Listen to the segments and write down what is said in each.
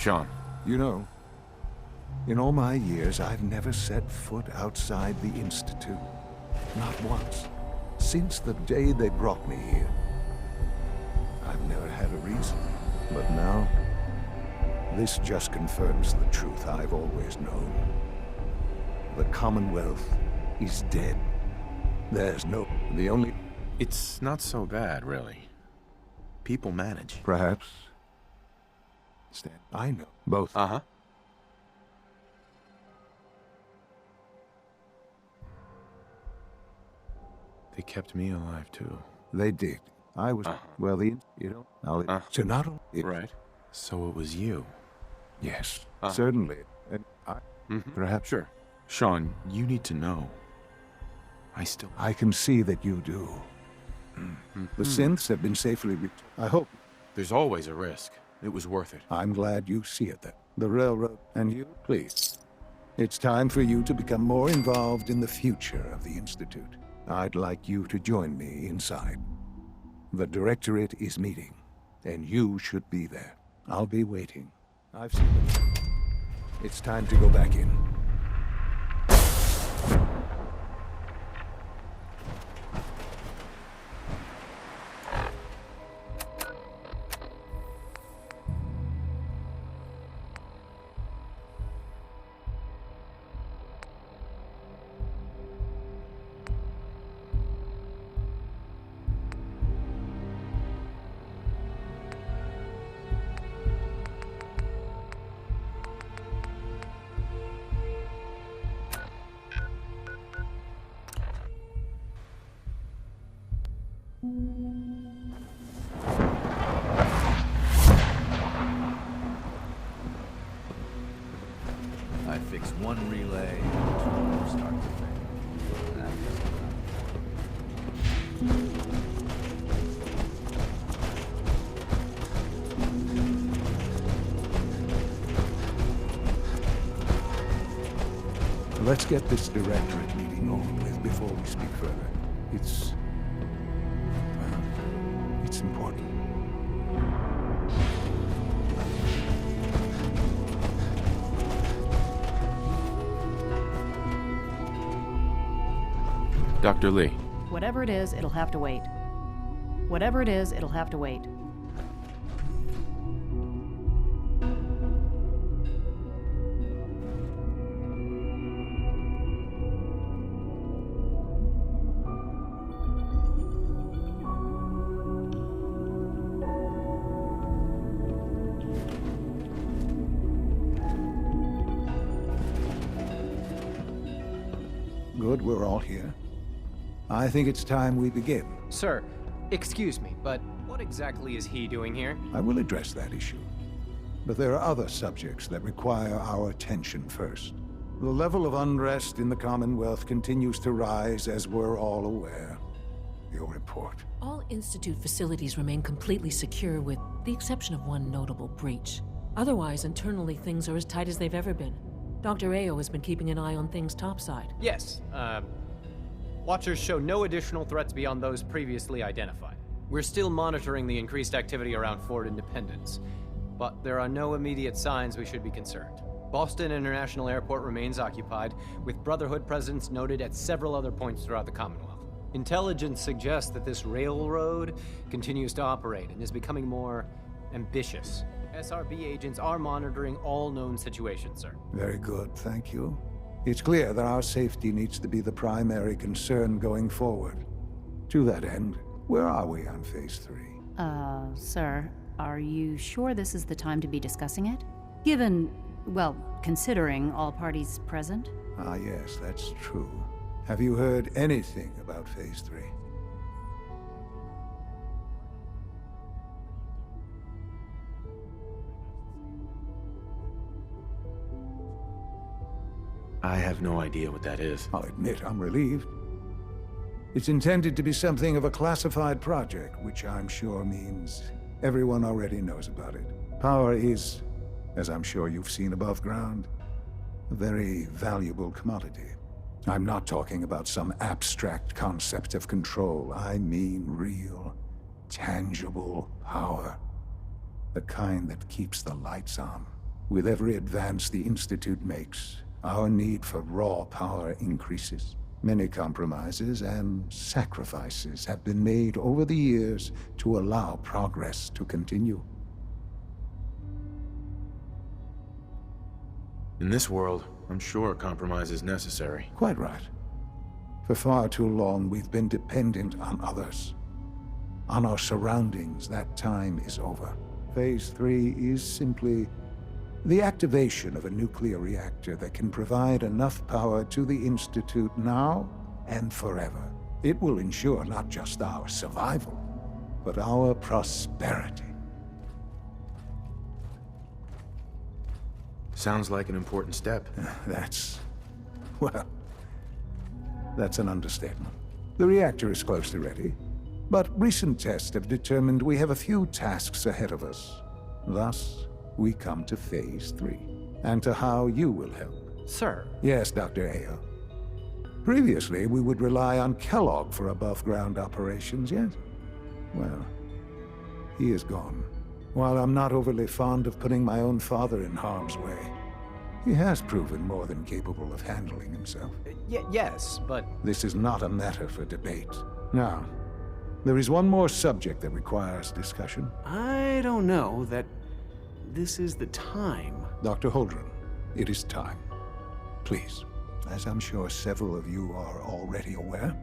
Sean. You know, in all my years, I've never set foot outside the Institute. Not once. Since the day they brought me here. I've never had a reason. But now, this just confirms the truth I've always known. The Commonwealth is dead. There's no... The only... It's not so bad, really. People manage. Perhaps. Stan, I know. Both. Uh-huh. They kept me alive, too. They did. I was... Well, you know... So not only... Right. So it was you. Yes, certainly. And I... Perhaps... Sure. Sean, you need to know. I can see that you do. The synths have been safely I hope. There's always a risk. It was worth it. I'm glad you see it then. The railroad... And you, please. It's time for you to become more involved in the future of the Institute. I'd like you to join me inside. The Directorate is meeting, and you should be there. I'll be waiting. I've seen it. It's time to go back in. I fix one relay, start the thing. Let's get this Directorate meeting over with before we speak further. It's important. Dr. Lee. Whatever it is, it'll have to wait. Whatever it is, it'll have to wait. Good, we're all here. I think it's time we begin. Sir, excuse me, but what exactly is he doing here? I will address that issue. But there are other subjects that require our attention first. The level of unrest in the Commonwealth continues to rise, as we're all aware. Your report. All Institute facilities remain completely secure with the exception of one notable breach. Otherwise, internally, things are as tight as they've ever been. Dr. Ayo has been keeping an eye on things topside. Yes, Watchers show no additional threats beyond those previously identified. We're still monitoring the increased activity around Fort Independence, but there are no immediate signs we should be concerned. Boston International Airport remains occupied, with Brotherhood presence noted at several other points throughout the Commonwealth. Intelligence suggests that this railroad continues to operate and is becoming more ambitious. SRB agents are monitoring all known situations, sir. Very good, thank you. It's clear that our safety needs to be the primary concern going forward. To that end, where are we on Phase 3? Sir, are you sure this is the time to be discussing it? Given, well, considering all parties present? Ah, yes, that's true. Have you heard anything about Phase 3? I have no idea what that is. I'll admit I'm relieved. It's intended to be something of a classified project, which I'm sure means everyone already knows about it. Power is, as I'm sure you've seen above ground, a very valuable commodity. I'm not talking about some abstract concept of control. I mean real, tangible power. The kind that keeps the lights on. With every advance the Institute makes, our need for raw power increases. Many compromises and sacrifices have been made over the years to allow progress to continue. In this world, I'm sure compromise is necessary. Quite right. For far too long, we've been dependent on others. On our surroundings. That time is over. Phase 3 is simply the activation of a nuclear reactor that can provide enough power to the Institute now and forever. It will ensure not just our survival, but our prosperity. Sounds like an important step. Well, that's an understatement. The reactor is close to ready, but recent tests have determined we have a few tasks ahead of us. Thus, we come to Phase 3, and to how you will help. Sir. Yes, Dr. Ayo. Previously, we would rely on Kellogg for above-ground operations, yes? Well, he is gone. While I'm not overly fond of putting my own father in harm's way, he has proven more than capable of handling himself. Yes, but... This is not a matter for debate. Now, there is one more subject that requires discussion. I don't know that this is the time. Dr. Holdren, it is time. Please. As I'm sure several of you are already aware,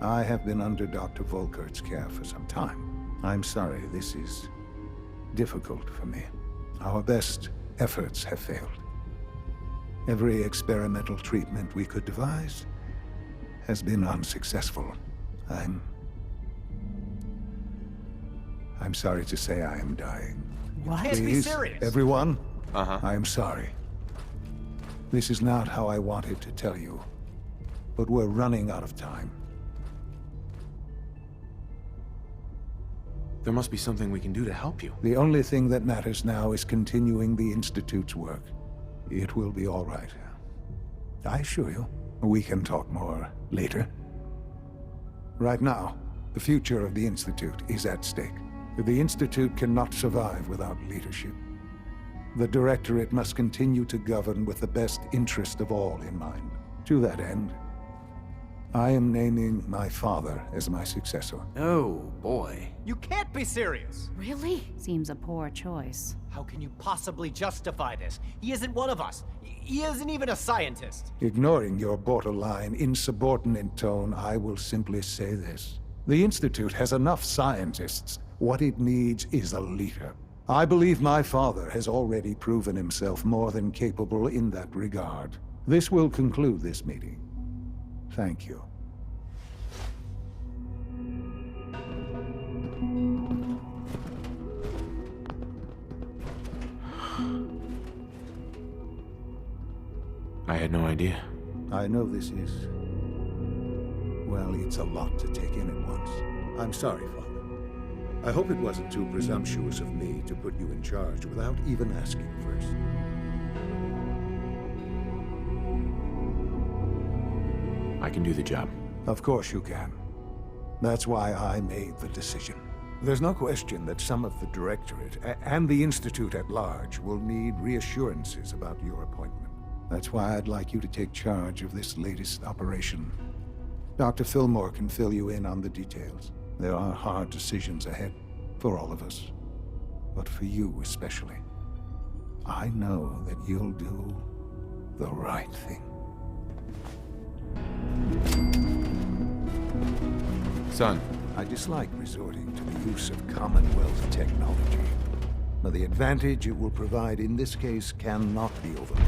I have been under Dr. Volkert's care for some time. I'm sorry this is difficult for me. Our best efforts have failed. Every experimental treatment we could devise has been unsuccessful. I'm sorry to say I am dying. What? Can't be Please, serious. everyone, Uh-huh. I am sorry. This is not how I wanted to tell you, but we're running out of time. There must be something we can do to help you. The only thing that matters now is continuing the Institute's work. It will be all right. I assure you, we can talk more later. Right now, the future of the Institute is at stake. The Institute cannot survive without leadership. The Directorate must continue to govern with the best interest of all in mind. To that end, I am naming my father as my successor. Oh, boy. You can't be serious! Really? Seems a poor choice. How can you possibly justify this? He isn't one of us. He isn't even a scientist. Ignoring your borderline, insubordinate tone, I will simply say this. The Institute has enough scientists. What it needs is a leader. I believe my father has already proven himself more than capable in that regard. This will conclude this meeting. Thank you. I had no idea. I know this is... well, it's a lot to take in at once. I'm sorry, Father. I hope it wasn't too presumptuous of me to put you in charge without even asking first. I can do the job. Of course you can. That's why I made the decision. There's no question that some of the Directorate and the Institute at large will need reassurances about your appointment. That's why I'd like you to take charge of this latest operation. Dr. Fillmore can fill you in on the details. There are hard decisions ahead for all of us, but for you especially. I know that you'll do the right thing. Son, I dislike resorting to the use of Commonwealth technology, but the advantage it will provide in this case cannot be overlooked.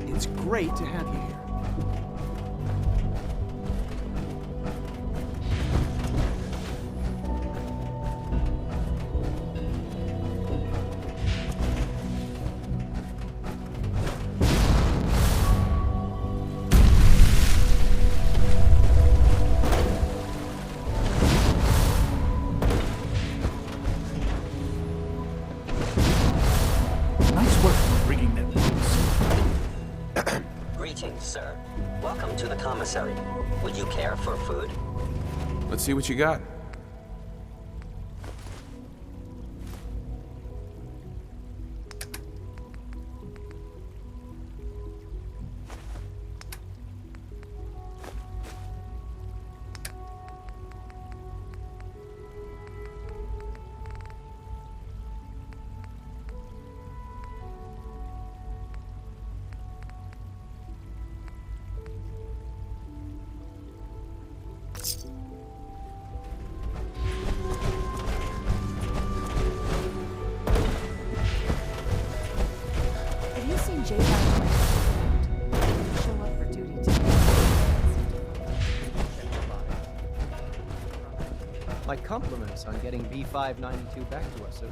It's great to have you here. Nice work. You care for food? Let's see what you got. Have you seen J. Show up for duty today? My compliments on getting B592 back to us, sir.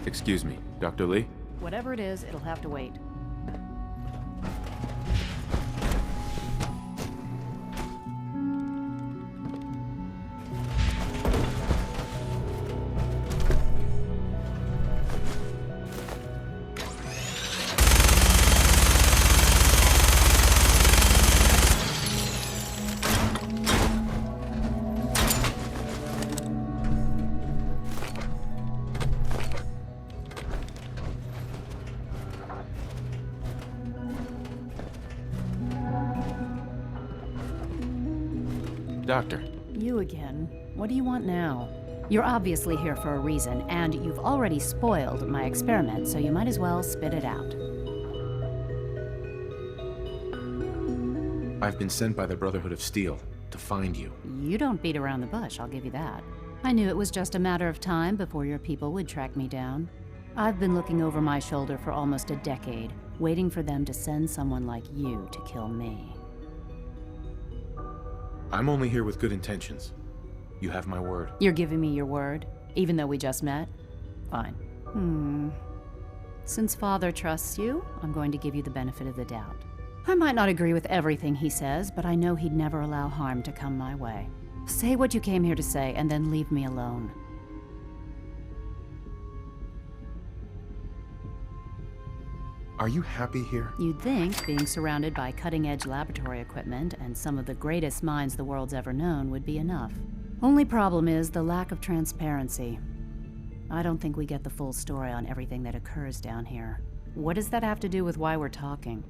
Excuse me, Dr. Lee? Whatever it is, it'll have to wait. Doctor. You again. What do you want now? You're obviously here for a reason, and you've already spoiled my experiment, so you might as well spit it out. I've been sent by the Brotherhood of Steel to find you. You don't beat around the bush, I'll give you that. I knew it was just a matter of time before your people would track me down. I've been looking over my shoulder for almost a decade, waiting for them to send someone like you to kill me. I'm only here with good intentions. You have my word. You're giving me your word, even though we just met? Fine. Since Father trusts you, I'm going to give you the benefit of the doubt. I might not agree with everything he says, but I know he'd never allow harm to come my way. Say what you came here to say, and then leave me alone. Are you happy here? You'd think being surrounded by cutting-edge laboratory equipment and some of the greatest minds the world's ever known would be enough. Only problem is the lack of transparency. I don't think we get the full story on everything that occurs down here. What does that have to do with why we're talking?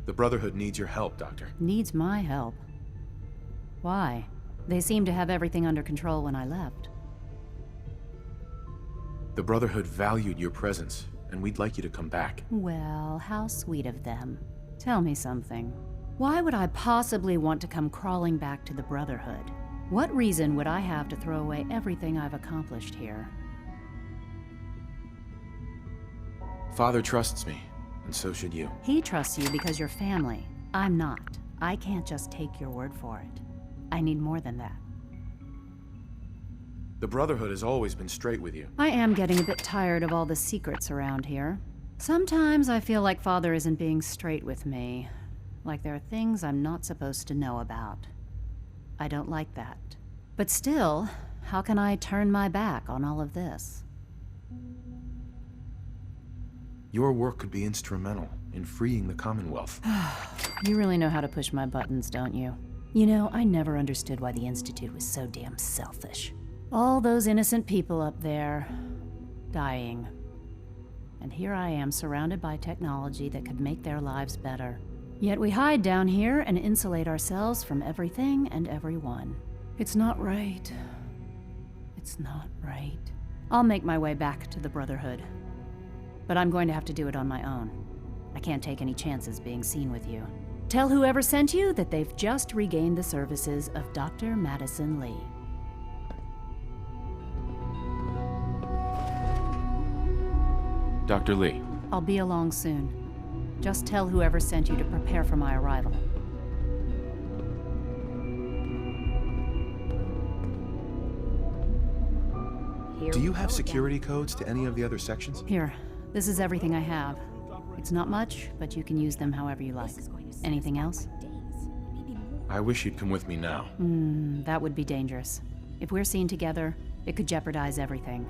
The Brotherhood needs your help, Doctor. Needs my help. Why? They seemed to have everything under control when I left. The Brotherhood valued your presence, and we'd like you to come back. Well, how sweet of them. Tell me something. Why would I possibly want to come crawling back to the Brotherhood? What reason would I have to throw away everything I've accomplished here? Father trusts me, and so should you. He trusts you because you're family. I'm not. I can't just take your word for it. I need more than that. The Brotherhood has always been straight with you. I am getting a bit tired of all the secrets around here. Sometimes I feel like Father isn't being straight with me. Like there are things I'm not supposed to know about. I don't like that. But still, how can I turn my back on all of this? Your work could be instrumental in freeing the Commonwealth. You really know how to push my buttons, don't you? You know, I never understood why the Institute was so damn selfish. All those innocent people up there, dying. And here I am surrounded by technology that could make their lives better. Yet we hide down here and insulate ourselves from everything and everyone. It's not right. It's not right. I'll make my way back to the Brotherhood. But I'm going to have to do it on my own. I can't take any chances being seen with you. Tell whoever sent you that they've just regained the services of Dr. Madison Lee. Dr. Lee. I'll be along soon. Just tell whoever sent you to prepare for my arrival. Do you have security codes to any of the other sections? Here, this is everything I have. It's not much, but you can use them however you like. Anything else? I wish you'd come with me now. That would be dangerous. If we're seen together, it could jeopardize everything.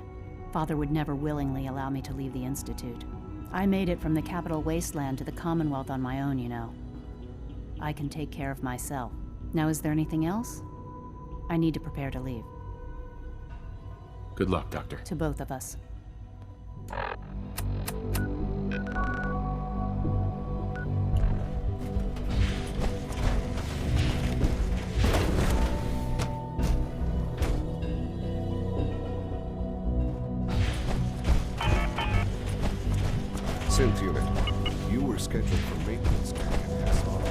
Father would never willingly allow me to leave the Institute. I made it from the capital wasteland to the Commonwealth on my own, you know. I can take care of myself. Now, is there anything else? I need to prepare to leave. Good luck, Doctor. To both of us. Synth unit, you were scheduled for maintenance duty at Castle.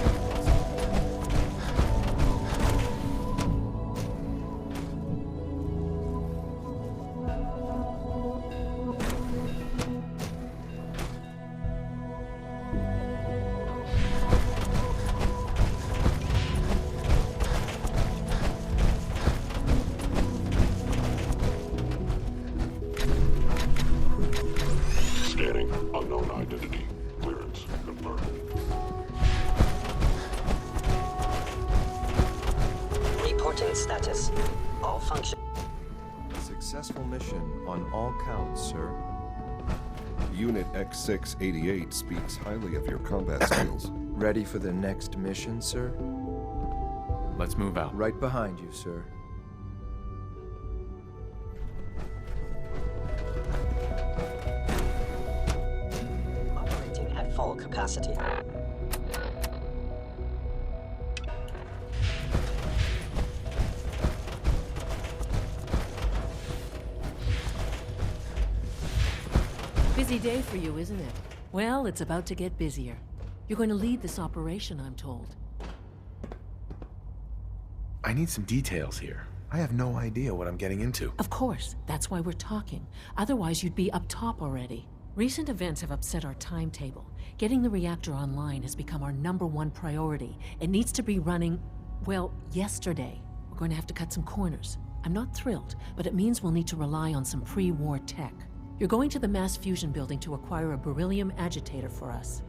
Scanning. Unknown identity. Clearance confirmed. Reporting status. All function. Successful mission on all counts, sir. Unit X688 speaks highly of your combat skills. Ready for the next mission, sir? Let's move out. Right behind you, sir. Operating at full capacity. Busy day for you, isn't it? Well, it's about to get busier. You're going to lead this operation, I'm told. I need some details here. I have no idea what I'm getting into. Of course, that's why we're talking. Otherwise, you'd be up top already. Recent events have upset our timetable. Getting the reactor online has become our #1 priority. It needs to be running, well, yesterday. We're going to have to cut some corners. I'm not thrilled, but it means we'll need to rely on some pre-war tech. You're going to the mass fusion building to acquire a beryllium agitator for us.